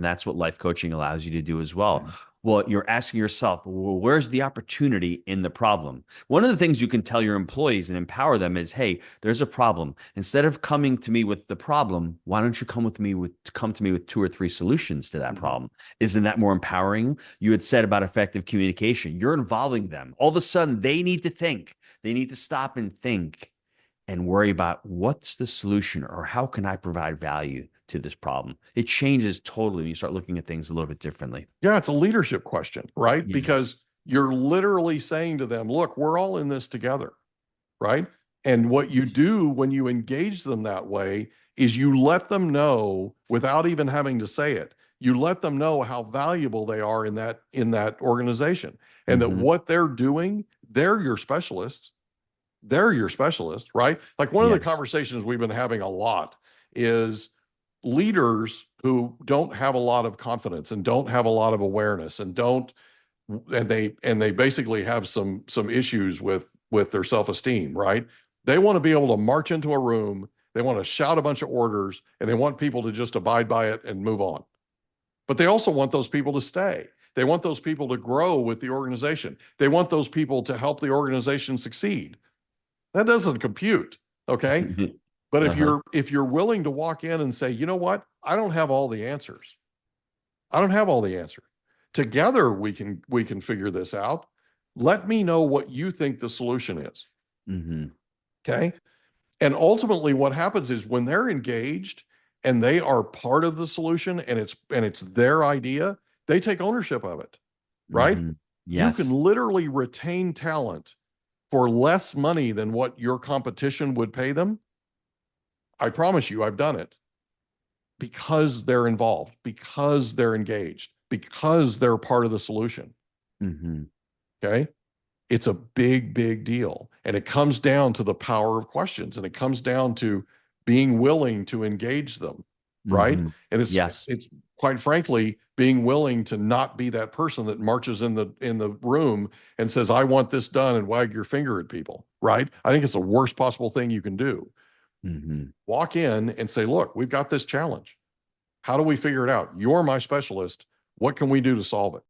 And that's what life coaching allows you to do as well. Yeah. Well, you're asking yourself, well, where's the opportunity in the problem? One of the things you can tell your employees and empower them is, hey, there's a problem. Instead of coming to me with the problem, why don't you come to me with two or three solutions to that Mhm. problem? Isn't that more empowering? You had said about effective communication. You're involving them. All of a sudden, they need to think. They need to stop and think and worry about what's the solution or how can I provide value to this problem. It changes totally when you start looking at things a little bit differently. Yeah, it's a leadership question, right? Yes. Because you're literally saying to them, look, we're all in this together, right? And what you do when you engage them that way is you let them know without even having to say it. You let them know how valuable they are in that organization and that Mm-hmm. what they're doing, they're your specialists. They're your specialist, right? Like one of the Yes. conversations we've been having a lot is leaders who don't have a lot of confidence and don't have a lot of awareness and don't and they basically have some issues with their self-esteem, right? They want to be able to march into a room, they want to shout a bunch of orders, and they want people to just abide by it and move on. But they also want those people to stay. They want those people to grow with the organization. They want those people to help the organization succeed. That doesn't compute, okay? But Uh-huh. if you're willing to walk in and say, you know what, I don't have all the answers. I don't have all the answers. Together we can figure this out. Let me know what you think the solution is. Mm-hmm. Okay. And ultimately what happens is when they're engaged and they are part of the solution and it's their idea, they take ownership of it, right? Mm-hmm. You can Yes. literally retain talent for less money than what your competition would pay them. I promise you, I've done it because they're involved, because they're engaged, because they're part of the solution. Mm-hmm. Okay. It's a big, big deal. And it comes down to the power of questions and it comes down to being willing to engage them. Right. Mm-hmm. And Yes. it's quite frankly being willing to not be that person that marches in the room and says, I want this done and wag your finger at people. Right. I think it's the worst possible thing you can do. Mm-hmm. Walk in and say, look, we've got this challenge. How do we figure it out? You're my specialist. What can we do to solve it?